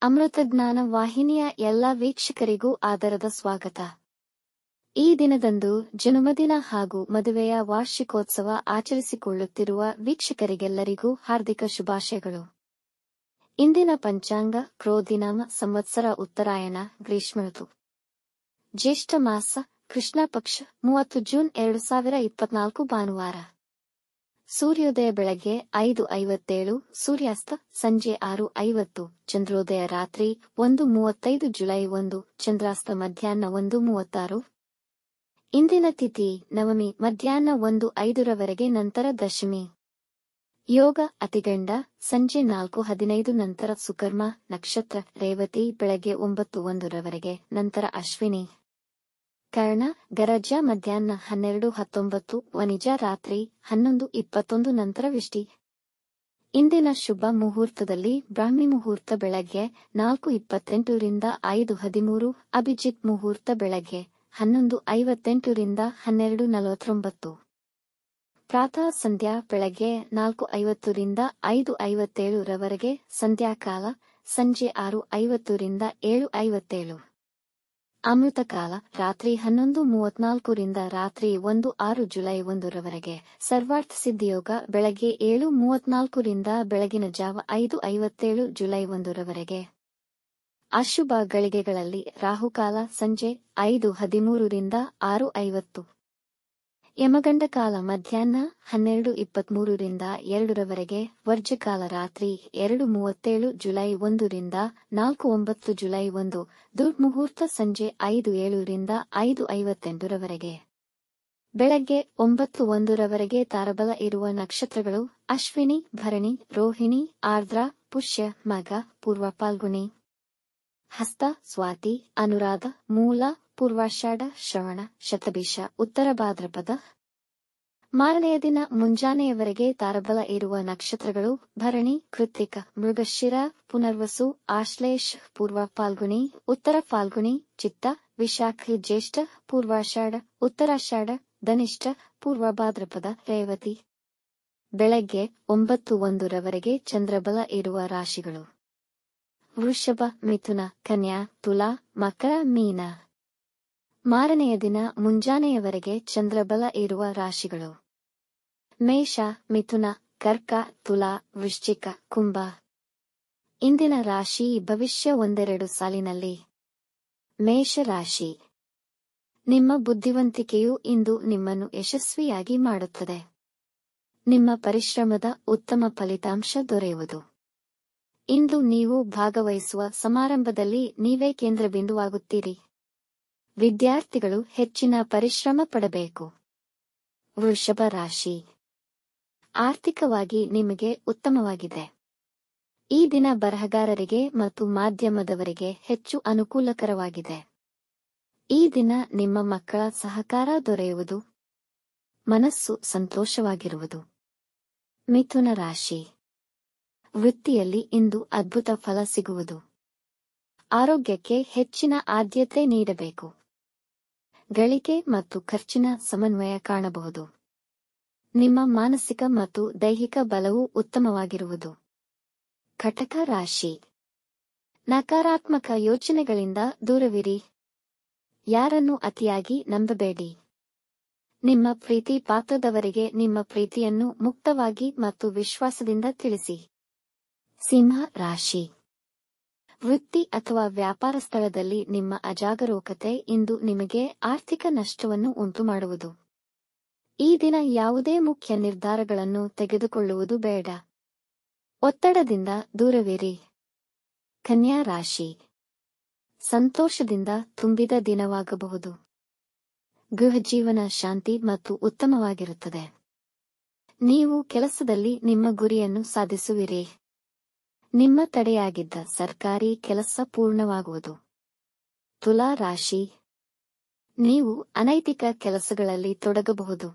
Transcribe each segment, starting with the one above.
ಅಮೃತಜ್ಞಾನ ವಾಹಿನಿಯ ಎಲ್ಲ ವೀಕ್ಷಕರಿಗೂ ಆದರದ ಸ್ವಾಗತ. ಈ ದಿನದಂದು ಜನ್ಮದಿನ ಹಾಗೂ ಮದುವೆಯ ವಾರ್ಷಿಕೋತ್ಸವ ಆಚರಿಸಿಕೊಳ್ಳುತ್ತಿರುವ ವೀಕ್ಷಕರಿಗೆಲ್ಲರಿಗೂ ಹಾರ್ದಿಕ ಶುಭಾಶಯಗಳು. ಇಂದಿನ ಪಂಚಾಂಗ ಕ್ರೋಧಿನಾಮ ಸಂವತ್ಸರ ಉತ್ತರಾಯಣ ಗ್ರೀಷ್ಮ ಋತು, ಜ್ಯೇಷ್ಠ ಮಾಸ, ಕೃಷ್ಣ ಪಕ್ಷ, 30 ಜೂನ್ 2024 ಭಾನುವಾರ. ಸೂರ್ಯೋದಯ ಬೆಳಗ್ಗೆ 5:57, ಸೂರ್ಯಾಸ್ತ ಸಂಜೆ 6:50, ಚಂದ್ರೋದಯ ರಾತ್ರಿ 1:35 ಜುಲೈ 1, ಚಂದ್ರಾಸ್ತ ಮಧ್ಯಾಹ್ನ 1:36. ಇಂದಿನ ತಿಥಿ ನವಮಿ ಮಧ್ಯಾಹ್ನ 1:05 ನಂತರ ದಶಮಿ. ಯೋಗ ಅತಿಗಂಡ ಸಂಜೆ 4:15 ನಂತರ ಸುಕರ್ಮ ನಕ್ಷತ್ರ ರೇವತಿ ಬೆಳಗ್ಗೆ 9:01 ನಂತರ ಅಶ್ವಿನಿ. ಕರ್ಣ ಗರಜ ಮಧ್ಯಾಹ್ನ 12:19, ವನಿಜ ರಾತ್ರಿ 11:21 ನಂತರ ವಿಷ್ಟಿ. ಇಂದಿನ ಶುಭ ಮುಹೂರ್ತದಲ್ಲಿ ಬ್ರಾಹ್ಮಿ ಮುಹೂರ್ತ ಬೆಳಗ್ಗೆ 4:28 ರಿಂದ 5:13, ಅಭಿಜಿತ್ ಮುಹೂರ್ತ ಬೆಳಗ್ಗೆ 11:58 ರಿಂದ 12:49. ಪ್ರಾತಃ ಸಂಧ್ಯಾ ಬೆಳಗ್ಗೆ 4:50 ರಿಂದ 5:57 ಸಂಧ್ಯಾಕಾಲ ಸಂಜೆ 6:50 ರಿಂದ 7:57. ಅಮೃತಕಾಲ ರಾತ್ರಿ 11:34 ರಿಂದ ರಾತ್ರಿ 1:06 ಜುಲೈ 1 ಸರ್ವಾರ್ಥ ಸಿದ್ಧಿಯೋಗ ಬೆಳಗ್ಗೆ 7:34 ರಿಂದ ಬೆಳಗಿನ ಜಾವ 5:57 ಜುಲೈ 1 ಅಶುಭ ಗಳಿಗೆಗಳಲ್ಲಿ ರಾಹುಕಾಲ ಸಂಜೆ 5:13 ರಿಂದ 6:50. ಯಮಗಂಡ ಕಾಲ ಮಧ್ಯಾಹ್ನ 12:23 ರಿಂದ 2 ವರ್ಜಕಾಲ ರಾತ್ರಿ 2:37 ಜುಲೈ 1 ರಿಂದ 4:09 ಜುಲೈ 1. ದುರ್ಮುಹೂರ್ತ ಸಂಜೆ 5:07 ರಿಂದ 5:58 ಬೆಳಗ್ಗೆ 9:01 ತಾರಬಲ ಇರುವ ನಕ್ಷತ್ರಗಳು ಅಶ್ವಿನಿ, ಭರಣಿ, ರೋಹಿಣಿ, ಆರ್ದ್ರ, ಪುಷ್ಯ, ಮಘ, ಪೂರ್ವ ಫಾಲ್ಗುಣಿ, ಹಸ್ತ, ಸ್ವಾತಿ, ಅನುರಾಧ, ಮೂಲ, ಪೂರ್ವಾಷಾಢ, ಶ್ರವಣ, ಶತಭಿಷ, ಉತ್ತರ ಭಾದ್ರಪದ. ಮಾರನೆಯ ದಿನ ಮುಂಜಾನೆಯವರೆಗೆ ತಾರಬಲ ಇರುವ ನಕ್ಷತ್ರಗಳು ಭರಣಿ, ಕೃತ್ತಿಕ, ಮೃಗಶಿರ, ಪುನರ್ವಸು, ಆಶ್ಲೇಷ, ಪೂರ್ವ ಫಾಲ್ಗುಣಿ, ಉತ್ತರ ಫಾಲ್ಗುಣಿ, ಚಿತ್ತ, ವಿಶಾಖ, ಜ್ಯೇಷ್ಠ, ಪೂರ್ವಾಷಾಢ, ಉತ್ತರಾಷಾಢ, ಧನಿಷ್ಠ, ಪೂರ್ವ ಭಾದ್ರಪದ, ರೇವತಿ. ಬೆಳಗ್ಗೆ 9:01 ಚಂದ್ರಬಲ ಇರುವ ರಾಶಿಗಳು ವೃಷಭ, ಮಿಥುನ, ಕನ್ಯಾ, ತುಲಾ, ಮಕರ, ಮೀನ. ಮಾರನೆಯ ದಿನ ಮುಂಜಾನೆಯವರೆಗೆ ಚಂದ್ರಬಲ ಇರುವ ರಾಶಿಗಳು ಮೇಷ, ಮಿಥುನ, ಕರ್ಕ, ತುಲಾ, ವೃಶ್ಚಿಕ, ಕುಂಭ. ಇಂದಿನ ರಾಶಿ ಭವಿಷ್ಯ 1-2 ಸಾಲಿನಲ್ಲಿ. ಮೇಷ ರಾಶಿ. ನಿಮ್ಮ ಬುದ್ಧಿವಂತಿಕೆಯು ಇಂದು ನಿಮ್ಮನ್ನು ಯಶಸ್ವಿಯಾಗಿ ಮಾಡುತ್ತದೆ. ನಿಮ್ಮ ಪರಿಶ್ರಮದ ಉತ್ತಮ ಫಲಿತಾಂಶ ದೊರೆಯುವುದು. ಇಂದು ನೀವು ಭಾಗವಹಿಸುವ ಸಮಾರಂಭದಲ್ಲಿ ನೀವೇ ಕೇಂದ್ರಬಿಂದುವಾಗುತ್ತೀರಿ. ವಿದ್ಯಾರ್ಥಿಗಳು ಹೆಚ್ಚಿನ ಪರಿಶ್ರಮ ಪಡಬೇಕು. ವೃಷಭ ರಾಶಿ. ಆರ್ಥಿಕವಾಗಿ ನಿಮಗೆ ಉತ್ತಮವಾಗಿದೆ. ಈ ದಿನ ಬರಹಗಾರರಿಗೆ ಮತ್ತು ಮಾಧ್ಯಮದವರಿಗೆ ಹೆಚ್ಚು ಅನುಕೂಲಕರವಾಗಿದೆ. ಈ ದಿನ ನಿಮ್ಮ ಮಕ್ಕಳ ಸಹಕಾರ ದೊರೆಯುವುದು. ಮನಸ್ಸು ಸಂತೋಷವಾಗಿರುವುದು. ಮಿಥುನ ರಾಶಿ. ವೃತ್ತಿಯಲ್ಲಿ ಇಂದು ಅದ್ಭುತ ಫಲ ಸಿಗುವುದು. ಆರೋಗ್ಯಕ್ಕೆ ಹೆಚ್ಚಿನ ಆದ್ಯತೆ ನೀಡಬೇಕು. ಗಳಿಕೆ ಮತ್ತು ಖರ್ಚಿನ ಸಮನ್ವಯ ಕಾಣಬಹುದು. ನಿಮ್ಮ ಮಾನಸಿಕ ಮತ್ತು ದೈಹಿಕ ಬಲವು ಉತ್ತಮವಾಗಿರುವುದು. ಕಟಕ ರಾಶಿ. ನಕಾರಾತ್ಮಕ ಯೋಚನೆಗಳಿಂದ ದೂರವಿರಿ. ಯಾರನ್ನು ಅತಿಯಾಗಿ ನಂಬಬೇಡಿ. ನಿಮ್ಮ ಪ್ರೀತಿ ಪಾತ್ರದವರಿಗೆ ನಿಮ್ಮ ಪ್ರೀತಿಯನ್ನು ಮುಕ್ತವಾಗಿ ಮತ್ತು ವಿಶ್ವಾಸದಿಂದ ತಿಳಿಸಿ. ಸಿಂಹ ರಾಶಿ. ವೃತ್ತಿ ಅಥವಾ ವ್ಯಾಪಾರ ಸ್ಥಳದಲ್ಲಿ ನಿಮ್ಮ ಅಜಾಗರೂಕತೆ ಇಂದು ನಿಮಗೆ ಆರ್ಥಿಕ ನಷ್ಟವನ್ನು ಉಂಟುಮಾಡುವುದು. ಈ ದಿನ ಯಾವುದೇ ಮುಖ್ಯ ನಿರ್ಧಾರಗಳನ್ನು ತೆಗೆದುಕೊಳ್ಳುವುದು ಬೇಡ. ಒತ್ತಡದಿಂದ ದೂರವಿರಿ. ಕನ್ಯಾ ರಾಶಿ. ಸಂತೋಷದಿಂದ ತುಂಬಿದ ದಿನವಾಗಬಹುದು. ಗೃಹ ಜೀವನ ಶಾಂತಿ ಮತ್ತು ಉತ್ತಮವಾಗಿರುತ್ತದೆ. ನೀವು ಕೆಲಸದಲ್ಲಿ ನಿಮ್ಮ ಗುರಿಯನ್ನು ಸಾಧಿಸುವಿರಿ. ನಿಮ್ಮ ತಡೆಯಾಗಿದ್ದ ಸರ್ಕಾರಿ ಕೆಲಸ ಪೂರ್ಣವಾಗುವುದು. ತುಲಾ ರಾಶಿ. ನೀವು ಅನೈತಿಕ ಕೆಲಸಗಳಲ್ಲಿ ತೊಡಗಬಹುದು.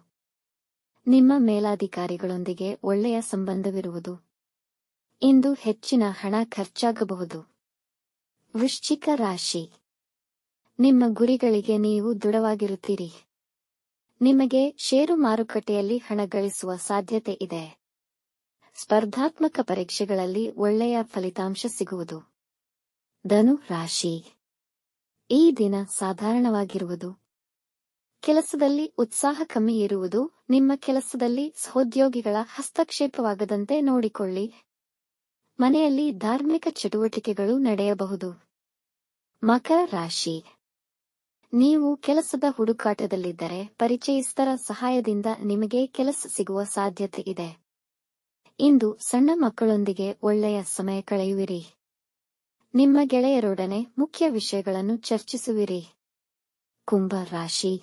ನಿಮ್ಮ ಮೇಲಾಧಿಕಾರಿಗಳೊಂದಿಗೆ ಒಳ್ಳೆಯ ಸಂಬಂಧವಿರುವುದು. ಇಂದು ಹೆಚ್ಚಿನ ಹಣ ಖರ್ಚಾಗಬಹುದು. ವೃಶ್ಚಿಕ ರಾಶಿ. ನಿಮ್ಮ ಗುರಿಗಳಿಗೆ ನೀವು ದೃಢವಾಗಿರುತ್ತೀರಿ. ನಿಮಗೆ ಷೇರು ಮಾರುಕಟ್ಟೆಯಲ್ಲಿ ಹಣ ಗಳಿಸುವ ಸಾಧ್ಯತೆ ಇದೆ. ಸ್ಪರ್ಧಾತ್ಮಕ ಪರೀಕ್ಷೆಗಳಲ್ಲಿ ಒಳ್ಳೆಯ ಫಲಿತಾಂಶ ಸಿಗುವುದು. ಧನು ರಾಶಿ. ಈ ದಿನ ಸಾಧಾರಣವಾಗಿರುವುದು. ಕೆಲಸದಲ್ಲಿ ಉತ್ಸಾಹ ಕಮ್ಮಿ ಇರುವುದು. ನಿಮ್ಮ ಕೆಲಸದಲ್ಲಿ ಸಹೋದ್ಯೋಗಿಗಳ ಹಸ್ತಕ್ಷೇಪವಾಗದಂತೆ ನೋಡಿಕೊಳ್ಳಿ. ಮನೆಯಲ್ಲಿ ಧಾರ್ಮಿಕ ಚಟುವಟಿಕೆಗಳು ನಡೆಯಬಹುದು. ಮಕರ ರಾಶಿ. ನೀವು ಕೆಲಸದ ಹುಡುಕಾಟದಲ್ಲಿದ್ದರೆ ಪರಿಚಯಸ್ಥರ ಸಹಾಯದಿಂದ ನಿಮಗೆ ಕೆಲಸ ಸಿಗುವ ಸಾಧ್ಯತೆ ಇದೆ. ಇಂದು ಸಣ್ಣ ಮಕ್ಕಳೊಂದಿಗೆ ಒಳ್ಳೆಯ ಸಮಯ ಕಳೆಯುವಿರಿ. ನಿಮ್ಮ ಗೆಳೆಯರೊಡನೆ ಮುಖ್ಯ ವಿಷಯಗಳನ್ನು ಚರ್ಚಿಸುವಿರಿ. ಕುಂಭ ರಾಶಿ.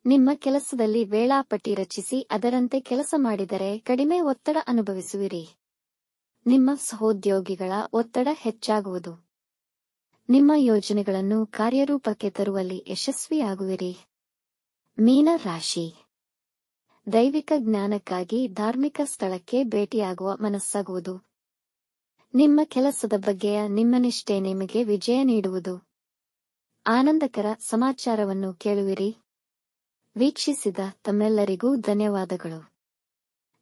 ನಿಮ್ಮ ಕೆಲಸದಲ್ಲಿ ವೇಳಾಪಟ್ಟಿ ರಚಿಸಿ ಅದರಂತೆ ಕೆಲಸ ಮಾಡಿದರೆ ಕಡಿಮೆ ಒತ್ತಡ ಅನುಭವಿಸುವಿರಿ. ನಿಮ್ಮ ಸಹೋದ್ಯೋಗಿಗಳ ಒತ್ತಡ ಹೆಚ್ಚಾಗುವುದು. ನಿಮ್ಮ ಯೋಜನೆಗಳನ್ನು ಕಾರ್ಯರೂಪಕ್ಕೆ ತರುವಲ್ಲಿ ಯಶಸ್ವಿಯಾಗುವಿರಿ. ಮೀನ ರಾಶಿ. ದೈವಿಕ ಜ್ಞಾನಕ್ಕಾಗಿ ಧಾರ್ಮಿಕ ಸ್ಥಳಕ್ಕೆ ಭೇಟಿಯಾಗುವ ಮನಸ್ಸಾಗುವುದು. ನಿಮ್ಮ ಕೆಲಸದ ಬಗ್ಗೆಯ ನಿಮ್ಮ ನಿಷ್ಠೆ ನಿಮಗೆ ವಿಜಯ ನೀಡುವುದು. ಆನಂದಕರ ಸಮಾಚಾರವನ್ನು ಕೇಳುವಿರಿ. ವೀಕ್ಷಿಸಿದ ತಮ್ಮೆಲ್ಲರಿಗೂ ಧನ್ಯವಾದಗಳು.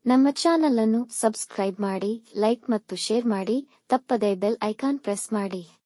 ನಮ್ಮ ಚಾನಲ್ ಅನ್ನು ಸಬ್ಸ್ಕ್ರೈಬ್ ಮಾಡಿ, ಲೈಕ್ ಮತ್ತು ಶೇರ್ ಮಾಡಿ, ತಪ್ಪದೇ ಬೆಲ್ ಐಕಾನ್ ಪ್ರೆಸ್ ಮಾಡಿ.